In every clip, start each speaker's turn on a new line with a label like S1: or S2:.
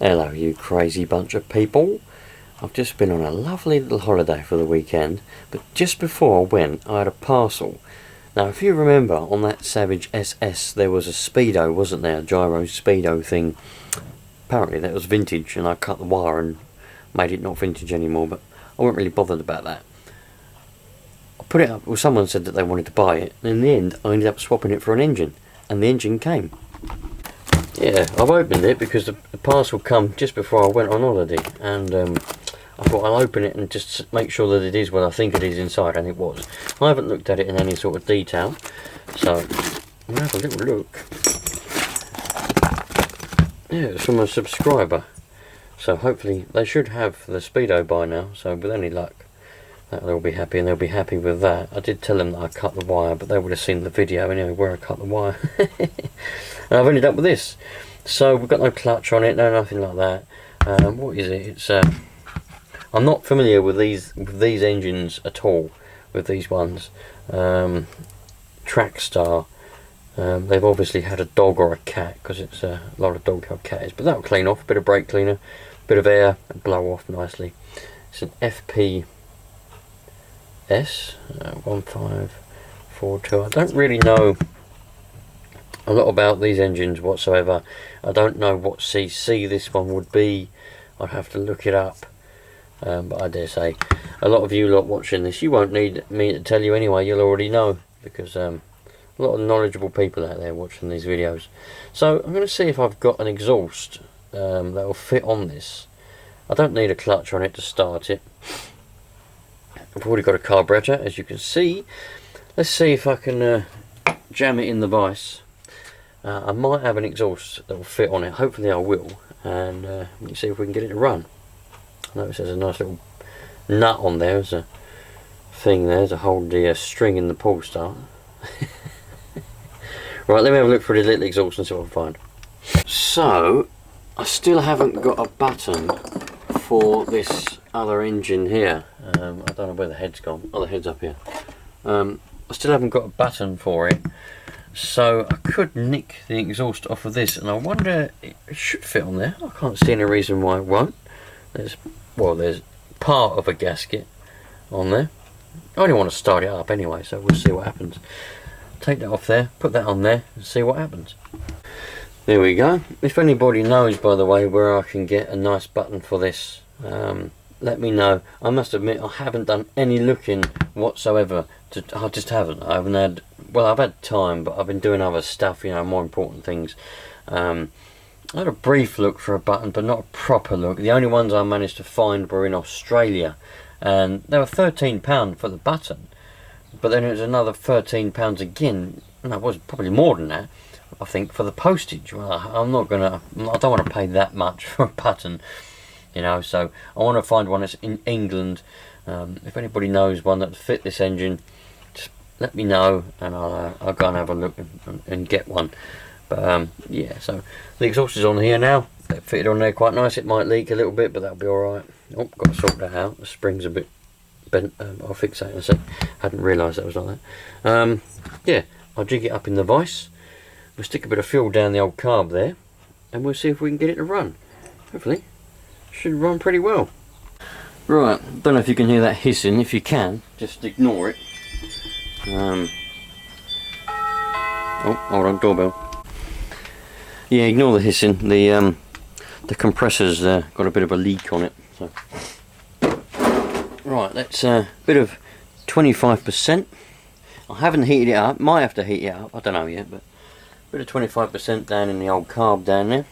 S1: Hello you crazy bunch of people. I've just been on a lovely little holiday for the weekend, but just before I went I had a parcel. Now if you remember, on that Savage SS there was a speedo, wasn't there? A gyro speedo thing. Apparently that was vintage and I cut the wire and made it not vintage anymore, but I wasn't really bothered about that. I put it up, well, someone said that they wanted to buy it, and in the end I ended up swapping it for an engine, and the engine came. Yeah, I've opened it because the parcel come just before I went on holiday, and I thought I'll open it and just make sure that it is what I think it is inside, and it was. I haven't looked at it in any sort of detail, so we'll have a little look. Yeah, it's from a subscriber, so hopefully they should have the speedo by now, so with any luck they'll be happy, and they'll be happy with that. I did tell them that I cut the wire, but they would have seen the video anyway where I cut the wire. And I've ended up with this. So we've got no clutch on it, no nothing like that. What is it? It's I'm not familiar with these engines at all, with these ones. TrackStar. They've obviously had a dog or a cat, because it's a lot of dog how cat is, but that'll clean off. A bit of brake cleaner, bit of air, and blow off nicely. It's an FP S1542. I don't really know a lot about these engines whatsoever. I don't know what CC this one would be. I'd have to look it up, but I dare say a lot of you lot watching this, you won't need me to tell you anyway. You'll already know, because a lot of knowledgeable people out there watching these videos. So I'm going to see if I've got an exhaust that will fit on this. I don't need a clutch on it to start it. I've already got a carburetor, as you can see. Let's see if I can jam it in the vise. I might have an exhaust that will fit on it. Hopefully I will. And let's see if we can get it to run. I notice there's a nice little nut on there. There's a thing there to hold the string in the pull start. Right, let me have a look for the little exhaust and see what I can find. So, I still haven't got a button for this other engine here. I don't know where the head's gone. Oh, the head's up here. I still haven't got a button for it, so I could nick the exhaust off of this, and I wonder, it should fit on there. I can't see any reason why it won't. There's part of a gasket on there. I only want to start it up anyway, so we'll see what happens. Take that off there, put that on there, and see what happens. There we go. If anybody knows, by the way, where I can get a nice button for this, let me know. I must admit I haven't done any looking whatsoever. I just haven't. I haven't had, well, I've had time, but I've been doing other stuff, you know, more important things. I had a brief look for a button, but not a proper look. The only ones I managed to find were in Australia, and they were £13 for the button. But then it was another £13 again. No, it was probably more than that, I think, for the postage. Well, I don't want to pay that much for a button, you know. So I want to find one that's in England. If anybody knows one that fit this engine, just let me know, and I'll go and have a look and get one. But yeah, so the exhaust is on here now. They're fitted on there quite nice. It might leak a little bit, but that'll be all right. Oh, got to sort that out. The spring's a bit bent. I'll fix that in a sec. Hadn't realised that was like that. Yeah, I'll jig it up in the vise. We'll stick a bit of fuel down the old carb there, and we'll see if we can get it to run. Hopefully, should run pretty well. Right, don't know if you can hear that hissing. If you can, just ignore it. Oh, hold on, doorbell. Yeah, ignore the hissing. The compressor's got a bit of a leak on it. So. Right, that's a bit of 25%. I haven't heated it up. Might have to heat it up. I don't know yet, but a bit of 25% down in the old carb down there.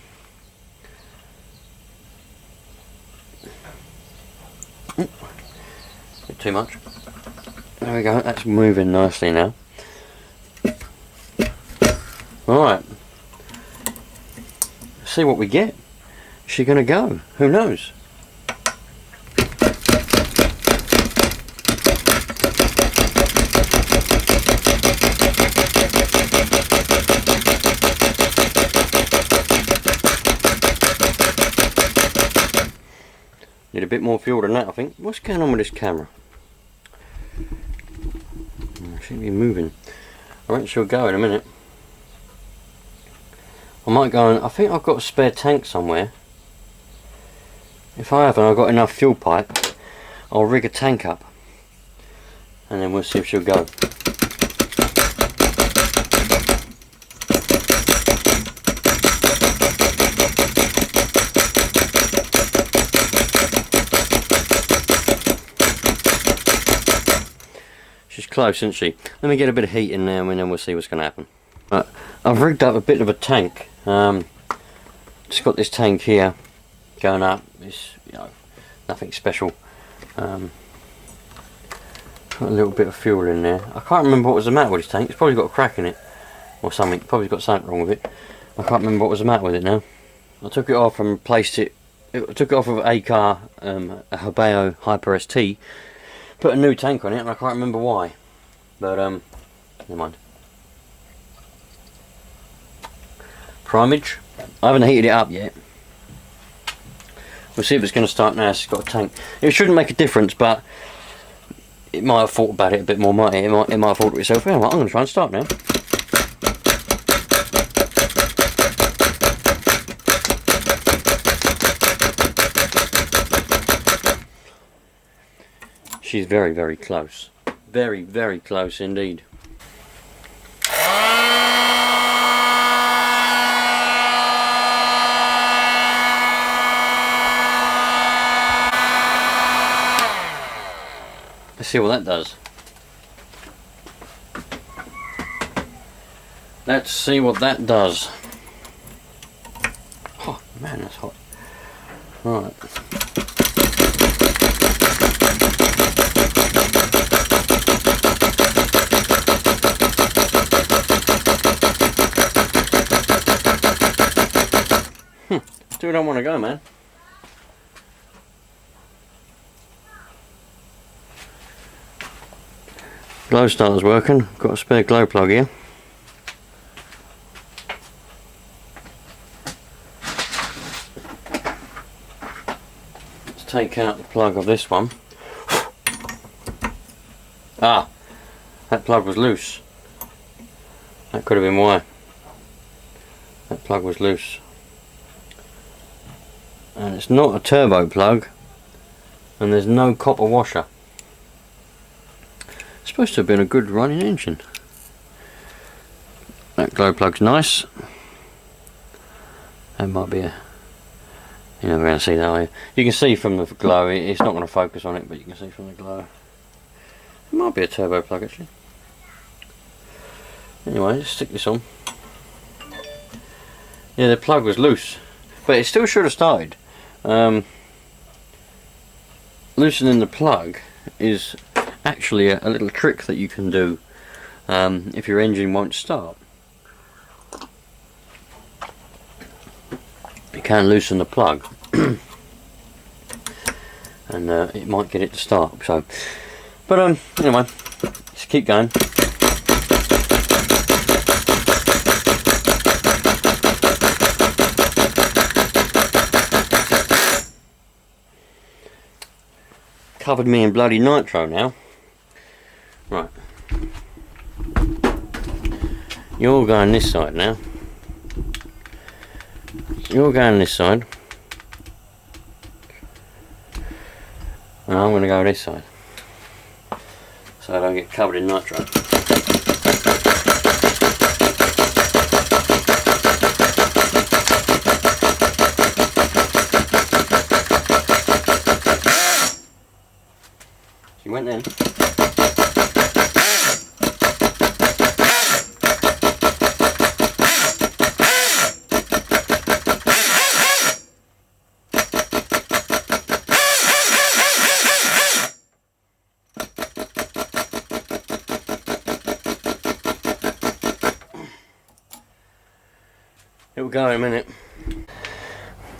S1: Ooh, bit too much. There we go. That's moving nicely now. Alright. See what we get. Is she going to go? Who knows? Need a bit more fuel than that, I think. What's going on with this camera? It should be moving. I reckon she'll go in a minute. I might go and, I think I've got a spare tank somewhere. If I haven't, I've got enough fuel pipe, I'll rig a tank up and then we'll see if she'll go. She's close, isn't she? Let me get a bit of heat in there and then we'll see what's going to happen. I've rigged up a bit of a tank. Just got this tank here going up. It's, you know, nothing special. Got a little bit of fuel in there. I can't remember what was the matter with this tank. It's probably got a crack in it or something. Probably got something wrong with it. I can't remember what was the matter with it now. I took it off and replaced it. I took it off of a car, a Habeo Hyper ST. Put a new tank on it and I can't remember why. But never mind. Primage. I haven't heated it up yet. We'll see if it's going to start now. It's got a tank. It shouldn't make a difference, but it might have thought about it a bit more, might it? It might have thought to itself, yeah, well, I'm going to try and start now. She's very, very close. Very, very close indeed. Let's see what that does. Let's see what that does. Oh man, that's hot. Right. Still don't want to go, man. Glow starter's working. Got a spare glow plug here. Let's take out the plug of this one. Ah, that plug was loose. That could have been why. That plug was loose. And it's not a turbo plug, and there's no copper washer. It's supposed to have been a good running engine. That glow plug's nice. That might be a... You're never going to see that, are you? You can see from the glow, it's not going to focus on it, but you can see from the glow. It might be a turbo plug actually. Anyway, let's stick this on. Yeah, the plug was loose, but it still should have started. Loosening the plug is actually a little trick that you can do if your engine won't start. You can loosen the plug and it might get it to start. So, but anyway, let's keep going. Covered me in bloody nitro now. Right. You're going this side now. You're going this side. And I'm going to go this side. So I don't get covered in nitro. She went in. It will go in a minute.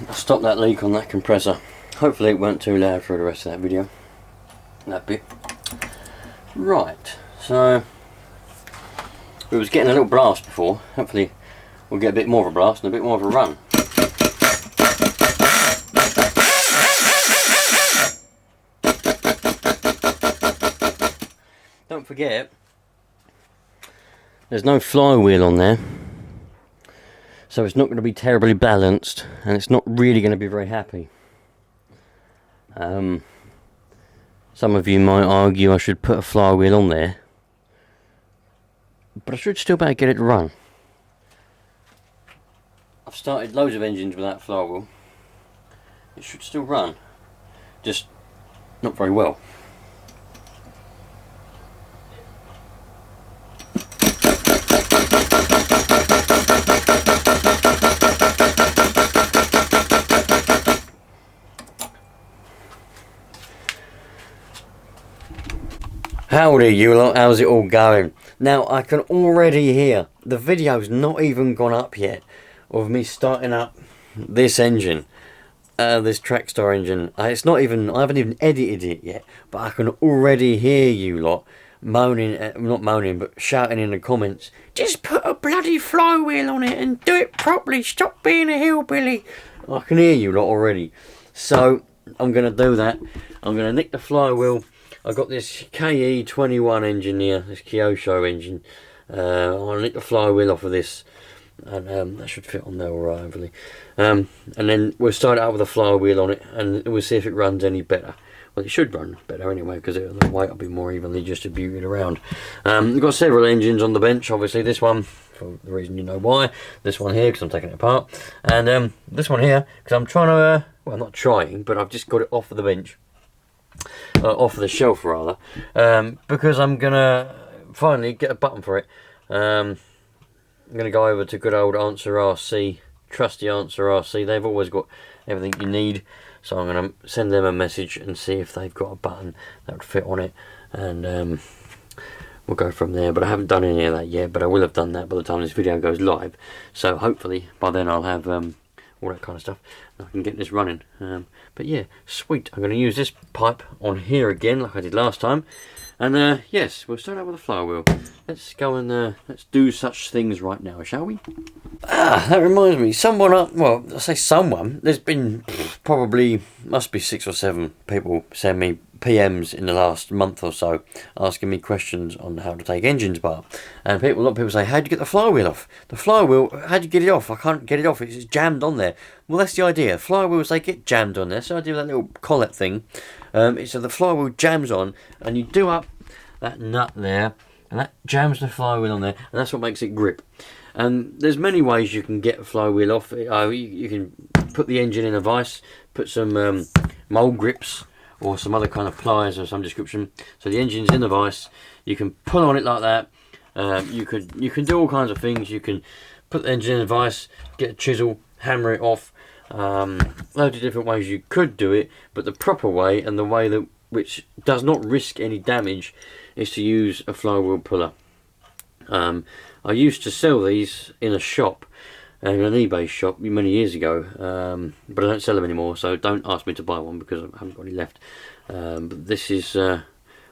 S1: I'll stop that leak on that compressor. Hopefully it weren't too loud for the rest of that video. That bit. Right, so we was getting a little blast before. Hopefully we'll get a bit more of a blast and a bit more of a run. Don't forget, there's no flywheel on there, so it's not going to be terribly balanced and it's not really going to be very happy. Some of you might argue I should put a flywheel on there, but I should still be able to get it to run. I've started loads of engines without flywheel. It should still run, just not very well. Howdy you lot, how's it all going? Now I can already hear the video's not even gone up yet of me starting up this engine, this TrackStar engine. It's not even, I haven't even edited it yet, but I can already hear you lot moaning, not moaning, but shouting in the comments, just put a bloody flywheel on it and do it properly, stop being a hillbilly. I can hear you lot already. So I'm going to do that. I'm going to nick the flywheel. I've got this KE21 engine here, this Kyosho engine. I'll nick the flywheel off of this, and that should fit on there alright, hopefully. And then we'll start it out with a flywheel on it, and we'll see if it runs any better. Well, it should run better anyway, because the weight will be more evenly distributed around. We've got several engines on the bench, obviously. This one, for the reason you know why. This one here, because I'm taking it apart. And this one here, because I'm trying to, well, not trying, but I've just got it off of the bench. Off of the shelf rather, because I'm gonna finally get a button for it. I'm gonna go over to good old Answer RC, trusty Answer RC. They've always got everything you need, so I'm gonna send them a message and see if they've got a button that would fit on it, and we'll go from there. But I haven't done any of that yet, but I will have done that by the time this video goes live, so hopefully by then I'll have all that kind of stuff, and I can get this running. But yeah, sweet. I'm going to use this pipe on here again like I did last time, and yes, we'll start out with a flywheel. Let's go and let's do such things right now, shall we? That reminds me, someone, well, I say someone, there's been probably, must be 6 or 7 people send me PMs in the last month or so asking me questions on how to take engines apart. And a lot of people say, how'd you get the flywheel off? The flywheel, how'd you get it off? I can't get it off, it's jammed on there. Well, that's the idea. Flywheels, they get jammed on there, so I do that little collet thing. So the flywheel jams on, and you do up that nut there, and that jams the flywheel on there, and that's what makes it grip. And there's many ways you can get a flywheel off. You can put the engine in a vise, put some mold grips or some other kind of pliers of some description. So the engine's in the vise. You can pull on it like that. You can do all kinds of things. You can put the engine in a vise, get a chisel, hammer it off. Loads of different ways you could do it, but the proper way, and the way that which does not risk any damage, is to use a flywheel puller. I used to sell these in a shop, in an eBay shop many years ago, but I don't sell them anymore, so don't ask me to buy one because I haven't got any left. But this is one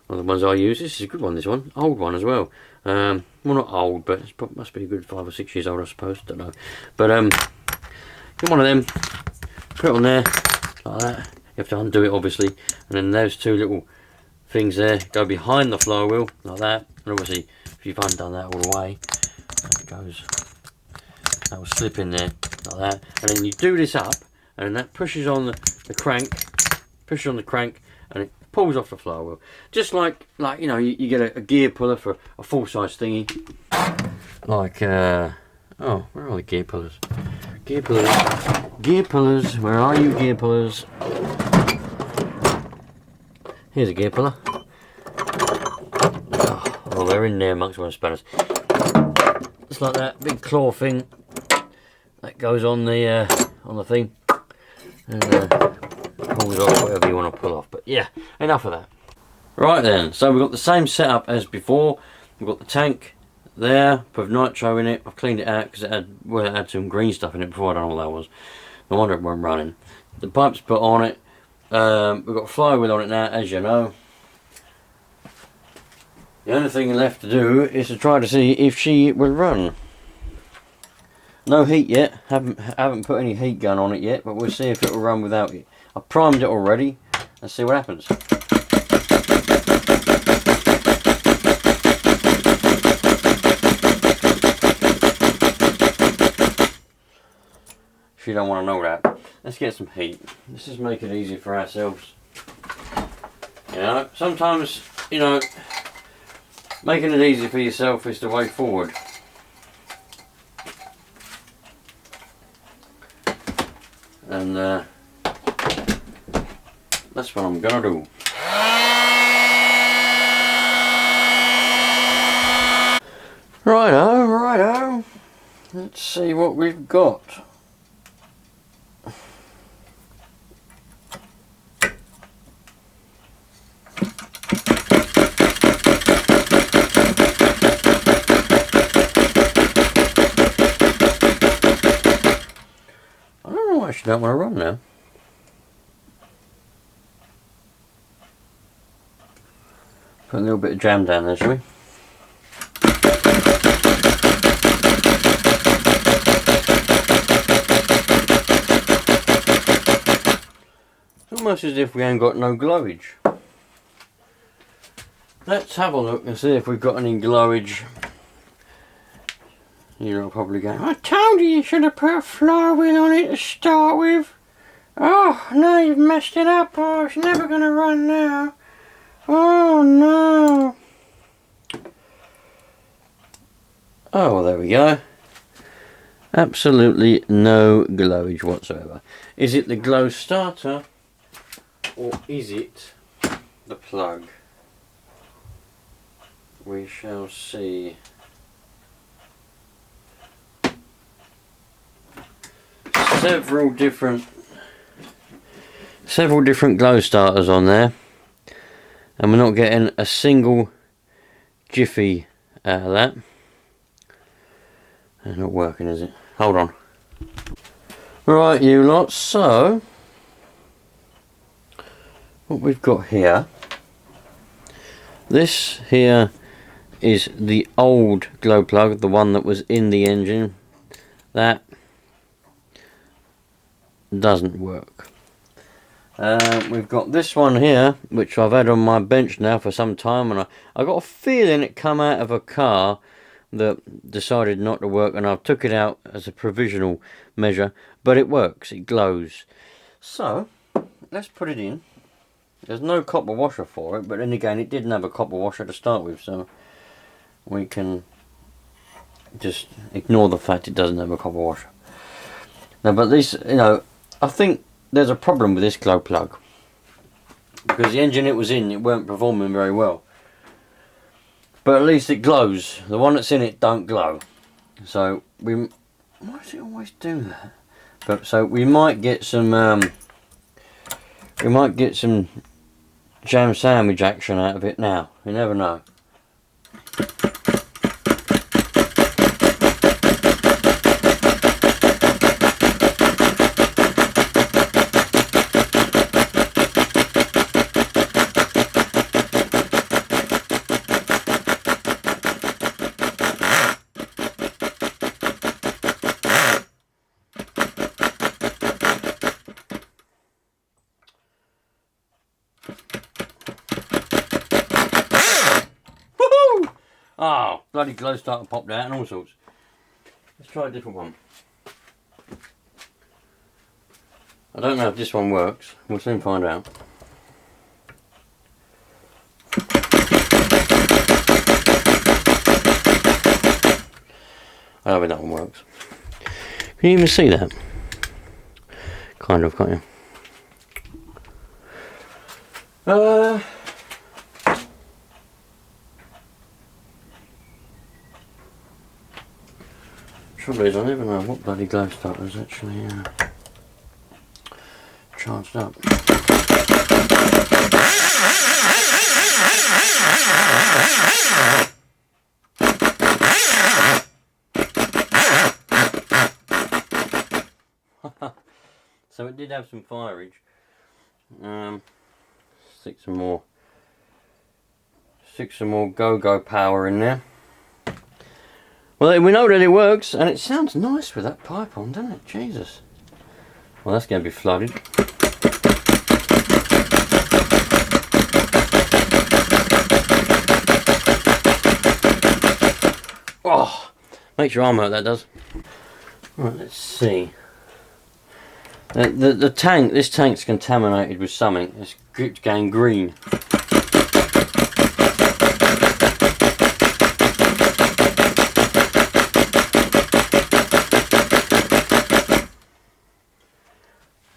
S1: of the ones I use. This is a good one, this one, old one as well. Well, not old, but it must be a good 5 or 6 years old, I suppose, don't know. But get one of them, put it on there, like that. You have to undo it, obviously, and then those 2 little things there go behind the flywheel, like that. And obviously, if you've undone that all the way, that will slip in there like that, and then you do this up, and that pushes on the crank, and it pulls off the flywheel, just like you know, you get a gear puller for a full-size thingy, like oh, where are the gear pullers? Gear pullers, where are you, gear pullers? Here's a gear puller. Oh, they're in there amongst one of the spanners. It's like that big claw thing that goes on the thing, and pulls off whatever you want to pull off. But yeah, enough of that. Right then, so we've got the same setup as before. We've got the tank there with nitro in it. I've cleaned it out because it had some green stuff in it before. I don't know what that was. No wonder it weren't running. The pipe's put on it. We've got a flywheel on it now, as you know. The only thing left to do is to try to see if she will run. No heat yet. Haven't put any heat gun on it yet, but we'll see if it will run without it. I primed it already. Let's see what happens. If you don't want to know that, let's get some heat. Let's just make it easy for ourselves. You know, sometimes, you know, making it easy for yourself is the way forward. And that's what I'm gonna do. Righto, righto. Let's see what we've got. I don't know why I actually don't want to run now. Put a little bit of jam down there, shall we? It's almost as if we ain't got no glowage. Let's have a look and see if we've got any glowage. You're probably going, I told you should have put a flywheel on it to start with. Oh, no, you've messed it up. Oh, it's never going to run now. Oh, no. Oh, well, there we go. Absolutely no glowage whatsoever. Is it the glow starter or is it the plug? We shall see. Several different glow starters on there, and we're not getting a single jiffy out of that. It's not working, is it? Hold on. Right, you lot, so what we've got here, this here is the old glow plug, the one that was in the engine. That doesn't work. We've got this one here, which I've had on my bench now for some time, and I got a feeling it come out of a car that decided not to work, and I've took it out as a provisional measure, but it works, it glows. So let's put it in. There's no copper washer for it, but then again it didn't have a copper washer to start with, so we can just ignore the fact it doesn't have a copper washer. Now, but this, you know, I think there's a problem with this glow plug, because the engine it was in, it weren't performing very well. But at least it glows. The one that's in it don't glow. So why does it always do that? But so we might get some jam sandwich action out of it now. You never know. Oh, bloody glow starter popped out and all sorts. Let's try a different one. I don't know if this one works. We'll soon find out. I don't think that one works. Can you even see that? Kind of, can't you? Trouble is, I never know what bloody glow starter is actually charged up. So it did have some fireage. Stick some more go-go power in there. Well, we know that it works, and it sounds nice with that pipe on, doesn't it? Jesus. Well, that's going to be flooded. Oh, makes your arm hurt, that does. Right, let's see. The tank, this tank's contaminated with something. It's going green.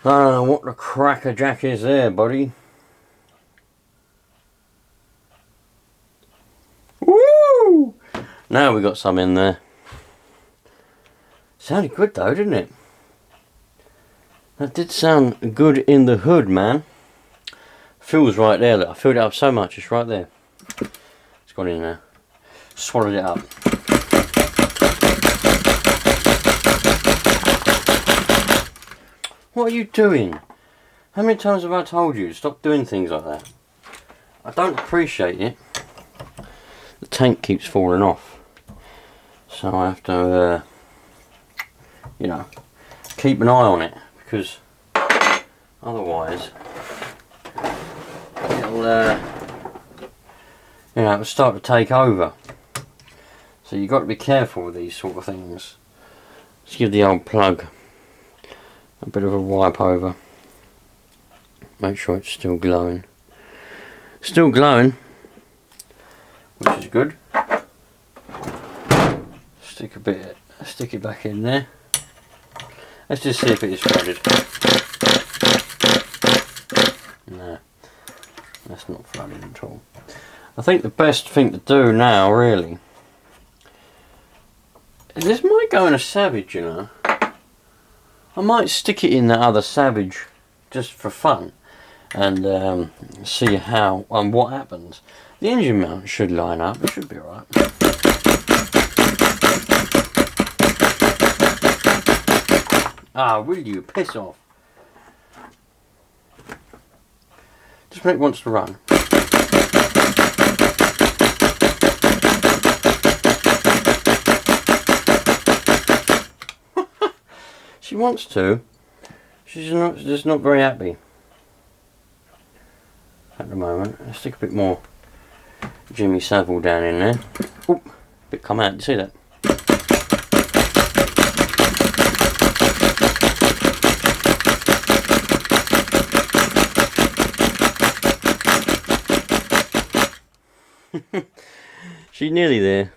S1: I don't know what the crackerjack is there, buddy. Woo! Now we got some in there. Sounded good though, didn't it? That did sound good in the hood, man. Feels right there. Look, I filled it up so much, it's right there. It's gone in there. Swallowed it up. What are you doing? How many times have I told you? Stop doing things like that. I don't appreciate it. The tank keeps falling off. So I have to, you know, keep an eye on it. Because otherwise, it'll, you know, it'll start to take over. So you've got to be careful with these sort of things. Let's give the old plug a bit of a wipe over. Make sure it's still glowing. Still glowing, which is good. Stick it back in there. Let's just see if it is flooded. No, that's not flooded at all. I think the best thing to do now, really, this might go in a Savage, you know. I might stick it in that other Savage just for fun and see how and what happens. The engine mount should line up, it should be alright. Ah, will you piss off? Just when it wants to run. She wants to. She's just not very happy at the moment. Let's stick a bit more Jimmy Savile down in there. Oop, bit come out. You see that? She's nearly there.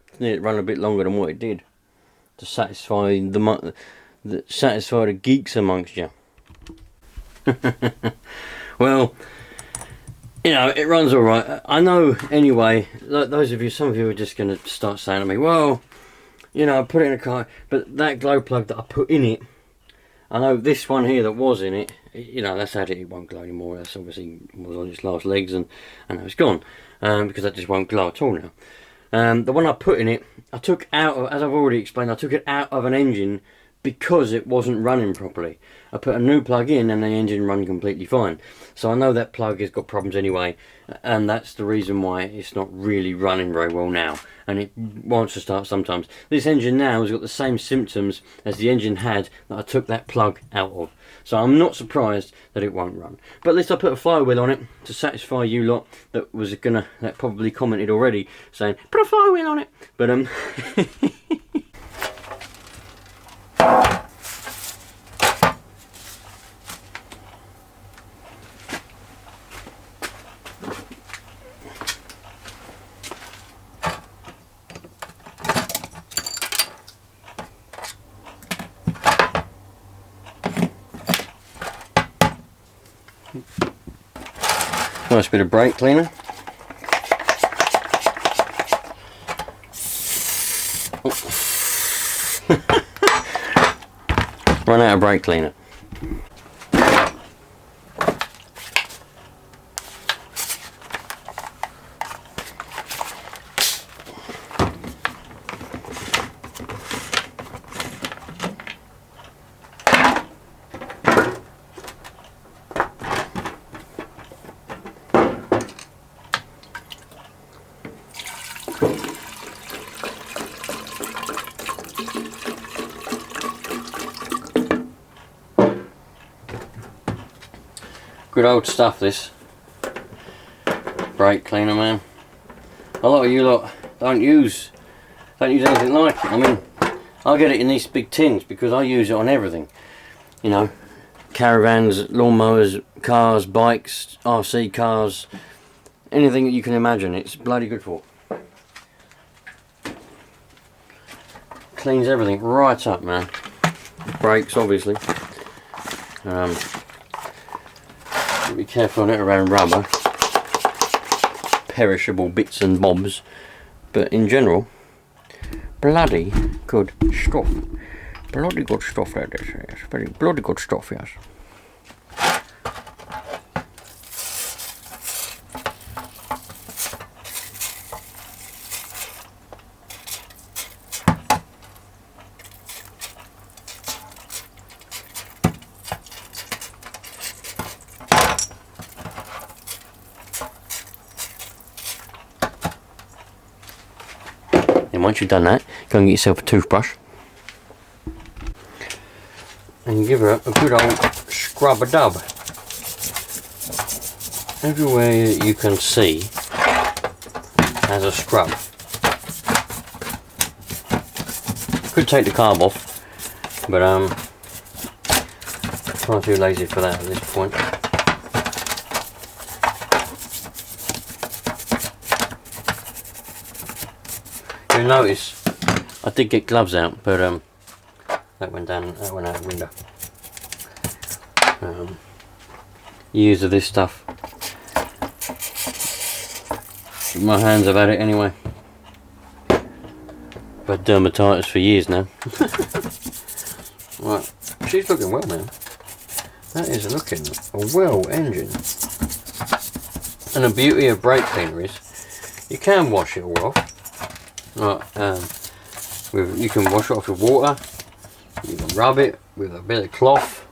S1: It's nearly run a bit longer than what it did to satisfy the geeks amongst you. Well, you know, it runs all right. I know anyway. Those of you, some of you are just going to start saying to me, "Well, you know, I put it in a car, but that glow plug that I put in it, I know this one here that was in it. You know, that's had it. It won't glow anymore. That's obviously was on its last legs, and now it's gone because that just won't glow at all now." The one I put in it, I took out of, as I've already explained, I took it out of an engine because it wasn't running properly. I put a new plug in and the engine ran completely fine. So I know that plug has got problems anyway, and that's the reason why it's not really running very well now. And it wants to start sometimes. This engine now has got the same symptoms as the engine had that I took that plug out of. So I'm not surprised that it won't run. But at least I put a flywheel on it to satisfy you lot that that probably commented already saying, put a flywheel on it. But nice bit of brake cleaner. Run out of brake cleaner. Good old stuff, this brake cleaner, man. A lot of you lot don't use anything like it. I mean, I get it in these big tins because I use it on everything. You know, caravans, lawnmowers, cars, bikes, RC cars, anything that you can imagine. It's bloody good for. Cleans everything right up, man. Brakes, obviously. Be careful on it around rubber, perishable bits and bobs, but in general, bloody good stuff. Bloody good stuff that is, yes. Very bloody good stuff, yes. And once you've done that, go and get yourself a toothbrush and give her a good old scrub-a-dub. Everywhere you can see has a scrub. Could take the carb off, but I'm far too lazy for that at this point. You'll notice I did get gloves out, but that went out the window. Years of this stuff. My hands have had it anyway. I've had dermatitis for years now. Right, she's looking well, man. That is looking a well engine. And the beauty of brake cleaner is you can wash it all off. You can wash it off with water, you can rub it with a bit of cloth,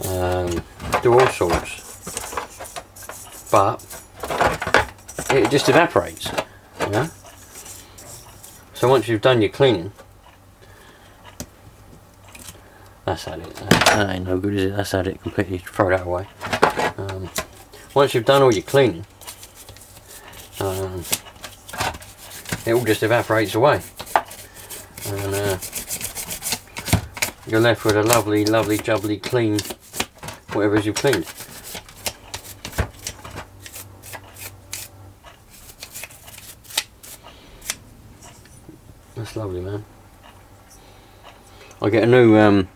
S1: do all sorts, but it just evaporates, you know? So once you've done your cleaning, that's had it. That ain't no good, is it? That's had it completely. Throw that away. Once you've done all your cleaning, it all just evaporates away, and you're left with a lovely, lovely, jubbly, clean whatever it is you've cleaned. That's lovely, man. I'll get a new oh,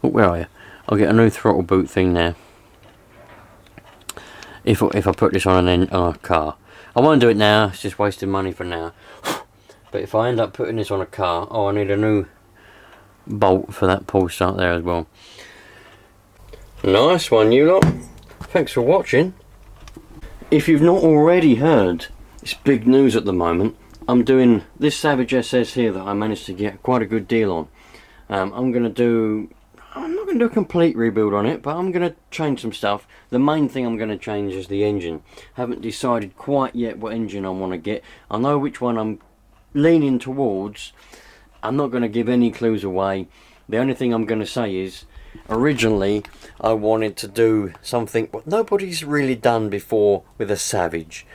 S1: where are you? I'll get a new throttle boot thing now. If I put this on a car. I won't do it now, it's just wasting money for now. But if I end up putting this on a car, oh, I need a new bolt for that pull start there as well. Nice one, you lot. Thanks for watching. If you've not already heard, it's big news at the moment. I'm doing this Savage SS here that I managed to get quite a good deal on. I'm not going to do a complete rebuild on it, but I'm going to change some stuff. The main thing I'm going to change is the engine. Haven't decided quite yet what engine I want to get. I know which one I'm leaning towards. I'm not going to give any clues away. The only thing I'm going to say is, originally I wanted to do something what nobody's really done before with a Savage.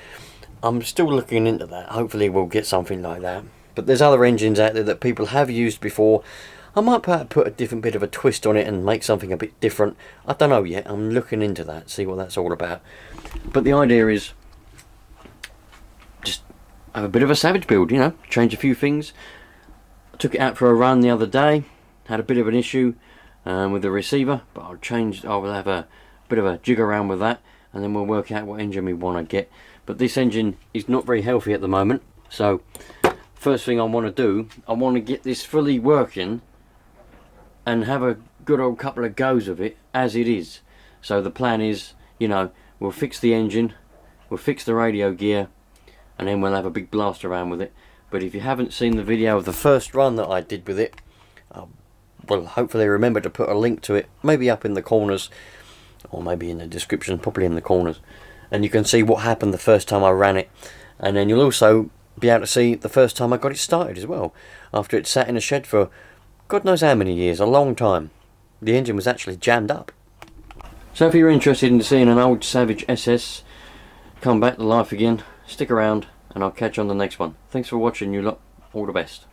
S1: I'm still looking into that. Hopefully we'll get something like that. But there's other engines out there that people have used before. I might put a different bit of a twist on it and make something a bit different. I don't know yet. I'm looking into that, see what that's all about. But the idea is just have a bit of a Savage build, you know, change a few things. I took it out for a run the other day, had a bit of an issue with the receiver, but I will have a bit of a jig around with that, and then we'll work out what engine we want to get. But this engine is not very healthy at the moment, so first thing I want to do, I want to get this fully working and have a good old couple of goes of it as it is. So the plan is, you know, we'll fix the engine, we'll fix the radio gear, and then we'll have a big blast around with it. But if you haven't seen the video of the first run that I did with it, well, hopefully remember to put a link to it, maybe up in the corners, or maybe in the description, probably in the corners, and you can see what happened the first time I ran it. And then you'll also be able to see the first time I got it started as well, after it sat in a shed for God knows how many years, a long time. The engine was actually jammed up. So if you're interested in seeing an old Savage SS come back to life again, stick around and I'll catch you on the next one. Thanks for watching, you lot. All the best.